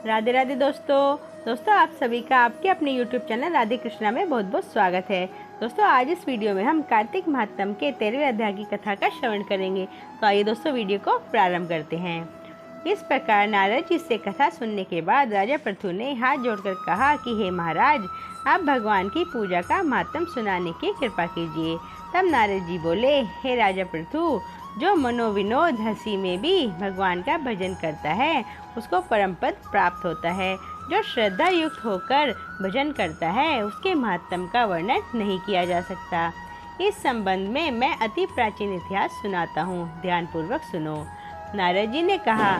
राधे राधे दोस्तों आप सभी का आपके अपने YouTube चैनल राधे कृष्णा में बहुत बहुत स्वागत है। दोस्तों आज इस वीडियो में हम कार्तिक महात्म के 13वें अध्याय की कथा का श्रवण करेंगे। तो आइए दोस्तों वीडियो को प्रारंभ करते हैं। इस प्रकार नारद जी से कथा सुनने के बाद राजा पृथु ने हाथ जोड़कर कहा कि हे महाराज, आप भगवान की पूजा का महात्म सुनाने की कृपा कीजिए। तब नारद जी बोले, हे राजा पृथु, जो मनोविनोद हंसी में भी भगवान का भजन करता है उसको परम पद प्राप्त होता है। जो श्रद्धा युक्त होकर भजन करता है उसके महात्म का वर्णन नहीं किया जा सकता। इस संबंध में मैं अति प्राचीन इतिहास सुनाता हूँ, ध्यानपूर्वक सुनो। नारद जी ने कहा,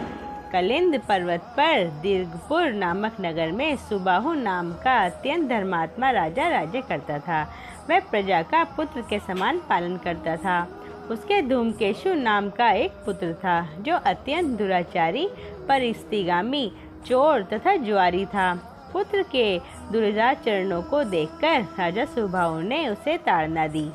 कलिंद पर्वत पर दीर्घपुर नामक नगर में सुबाहु नाम का अत्यंत धर्मात्मा राजा राज्य करता था। वह प्रजा का पुत्र के समान पालन करता था। उसके धूमकेशु नाम का एक पुत्र था जो अत्यंत दुराचारी, परिस्थिगामी, चोर तथा जुआरी था। पुत्र के दुराचरणों को देखकर राजा सुबाहु ने उसे ताड़ना दी।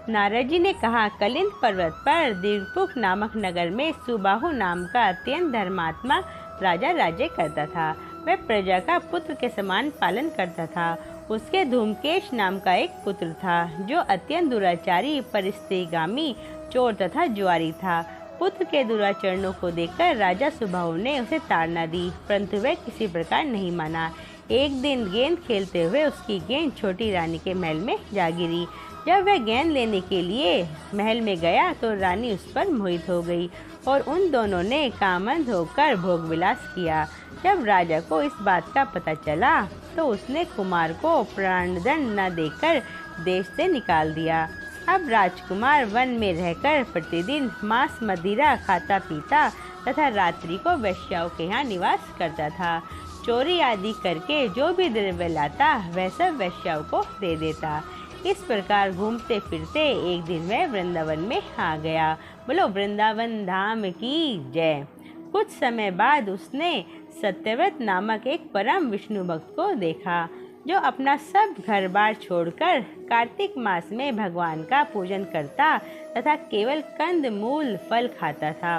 नारद जी ने कहा, कलिंद पर्वत पर दीर्घपुर नामक नगर में सुबाहु नाम का अत्यंत धर्मात्मा राजा राज्य करता था। वह प्रजा का पुत्र के समान पालन करता था। उसके धूमकेश नाम का एक पुत्र था जो अत्यंत दुराचारी, परिस्थिगामी, चोर तथा जुआरी था। पुत्र के दुराचरणों को देखकर राजा सुबाहु ने उसे ताड़ना दी, परंतु वह किसी प्रकार नहीं माना। एक दिन गेंद खेलते हुए उसकी गेंद छोटी रानी के महल में जा गिरी। जब वह गेंद लेने के लिए महल में गया तो रानी उस पर मोहित हो गई और उन दोनों ने कामंद होकर भोग विलास किया। जब राजा को इस बात का पता चला तो उसने कुमार को प्राणदंड न देकर देश से निकाल दिया। अब राजकुमार वन में रहकर प्रतिदिन मांस मदिरा खाता पीता तथा रात्रि को वेश्याओं के यहाँ निवास करता था। चोरी आदि करके जो भी द्रव्य लाता वह सब वेश्याओं को दे देता। इस प्रकार घूमते फिरते एक दिन वह वृंदावन में आ गया। बोलो वृंदावन धाम की जय। कुछ समय बाद उसने सत्यव्रत नामक एक परम विष्णु भक्त को देखा जो अपना सब घर बार छोड़कर कार्तिक मास में भगवान का पूजन करता तथा केवल कंद मूल फल खाता था।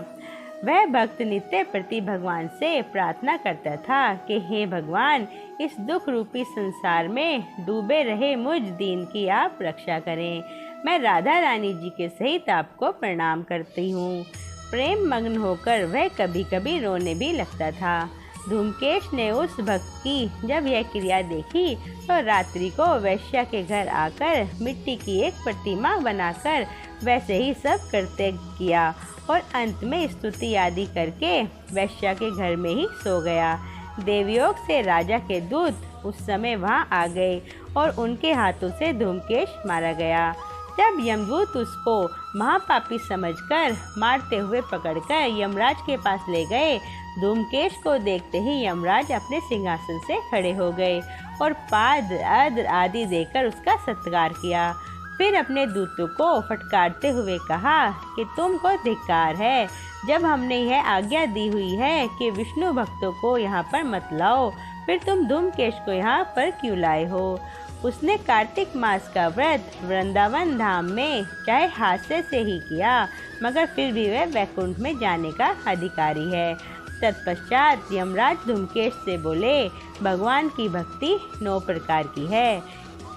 वह भक्त नित्य प्रति भगवान से प्रार्थना करता था कि हे भगवान, इस दुख रूपी संसार में डूबे रहे मुझ दीन की आप रक्षा करें। मैं राधा रानी जी के सहित आपको प्रणाम करती हूँ। प्रेम मग्न होकर वह कभी कभी रोने भी लगता था। धूमकेश ने उस भक्त की जब यह क्रिया देखी तो रात्रि को वैश्या के घर आकर मिट्टी की एक प्रतिमा बनाकर वैसे ही सब कर्तव्य किया और अंत में स्तुति आदि करके वैश्या के घर में ही सो गया। देवयोग से राजा के दूत उस समय वहां आ गए और उनके हाथों से धूमकेश मारा गया। जब यमदूत उसको महापापी समझकर मारते हुए पकड़कर यमराज के पास ले गए, धूमकेश को देखते ही यमराज अपने सिंहासन से खड़े हो गए और पाद अर्घ्य आदि देकर उसका सत्कार किया। फिर अपने दूतों को फटकारते हुए कहा कि तुमको धिक्कार है। जब हमने यह आज्ञा दी हुई है कि विष्णु भक्तों को यहाँ पर मत लाओ, फिर तुम धूमकेश को यहाँ पर क्यों लाए हो? उसने कार्तिक मास का व्रत वृंदावन धाम में चाहे हास्य से ही किया, मगर फिर भी वह वैकुंठ में जाने का अधिकारी है। तत्पश्चात यमराज धूमकेश से बोले, भगवान की भक्ति 9 प्रकार की है।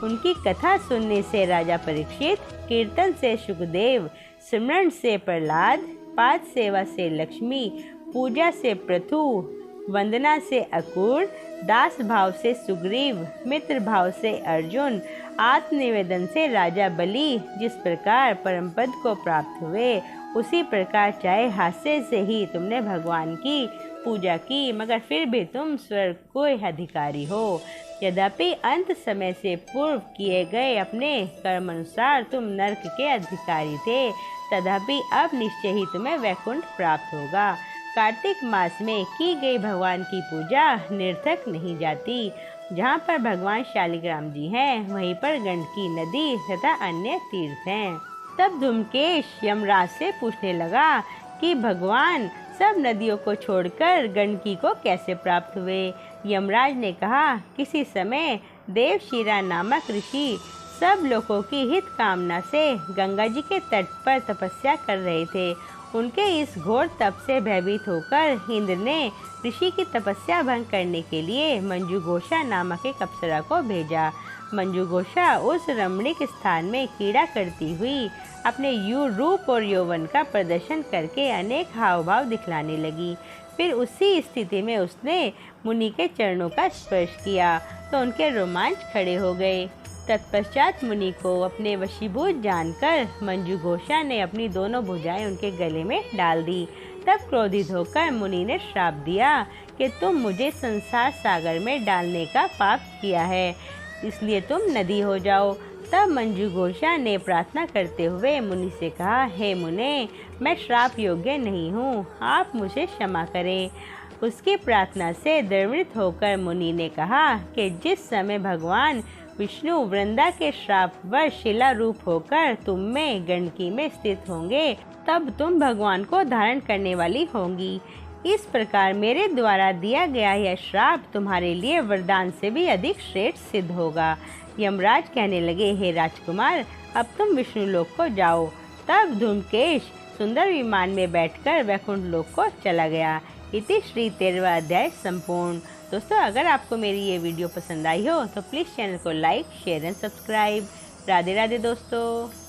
उनकी कथा सुनने से राजा परीक्षित, कीर्तन से सुखदेव, स्मरण से प्रहलाद, पाद सेवा से लक्ष्मी, पूजा से पृथु, वंदना से अकूर, दास भाव से सुग्रीव, मित्र भाव से अर्जुन, आत्मनिवेदन से राजा बलि जिस प्रकार परम पद को प्राप्त हुए, उसी प्रकार चाहे हास्य से ही तुमने भगवान की पूजा की, मगर फिर भी तुम स्वर्ग के अधिकारी हो। यद्यपि अंत समय से पूर्व किए गए अपने कर्म अनुसार तुम नरक के अधिकारी थे, तथापि अब निश्चय ही तुम्हें वैकुंठ प्राप्त होगा। कार्तिक मास में की गई भगवान की पूजा निरर्थक नहीं जाती। जहाँ पर भगवान शालिग्राम जी हैं, वहीं पर गंडकी नदी तथा अन्य तीर्थ हैं। तब धूमकेश यमराज से पूछने लगा कि भगवान सब नदियों को छोड़कर गंडकी को कैसे प्राप्त हुए? यमराज ने कहा, किसी समय देवशिरा नामक ऋषि सब लोगों की हित कामना से गंगा जी के तट पर तपस्या कर रहे थे। उनके इस घोर तप से भयभीत होकर इंद्र ने ऋषि की तपस्या भंग करने के लिए मंजुघोषा नामक एक अप्सरा को भेजा। मंजुघोषा उस रमणीक स्थान में क्रीड़ा करती हुई अपने रूप और यौवन का प्रदर्शन करके अनेक हाव भाव दिखलाने लगी। फिर उसी स्थिति में उसने मुनि के चरणों का स्पर्श किया तो उनके रोमांच खड़े हो गए। तत्पश्चात मुनि को अपने वशीभूत जानकर मंजुघोषा ने अपनी दोनों भुजाएं उनके गले में डाल दी। तब क्रोधित होकर मुनि ने श्राप दिया कि तुम मुझे संसार सागर में डालने का पाप किया है, इसलिए तुम नदी हो जाओ। तब मंजुघोषा ने प्रार्थना करते हुए मुनि से कहा, हे मुने, मैं श्राप योग्य नहीं हूँ, आप मुझे क्षमा करें। उसकी प्रार्थना से द्रवित होकर मुनि ने कहा कि जिस समय भगवान विष्णु वृंदा के श्रापवश शिला रूप होकर तुम में गंडकी में स्थित होंगे, तब तुम भगवान को धारण करने वाली होंगी। इस प्रकार मेरे द्वारा दिया गया यह श्राप तुम्हारे लिए वरदान से भी अधिक श्रेष्ठ सिद्ध होगा। यमराज कहने लगे, हे राजकुमार, अब तुम विष्णु लोक को जाओ। तब धूमकेश सुंदर विमान में बैठकर वैकुंठ लोक को चला गया। इति श्री 13वां अध्याय संपूर्ण। दोस्तों, अगर आपको मेरी ये वीडियो पसंद आई हो तो प्लीज़ चैनल को like, share and subscribe. Radhe Radhe दोस्तों।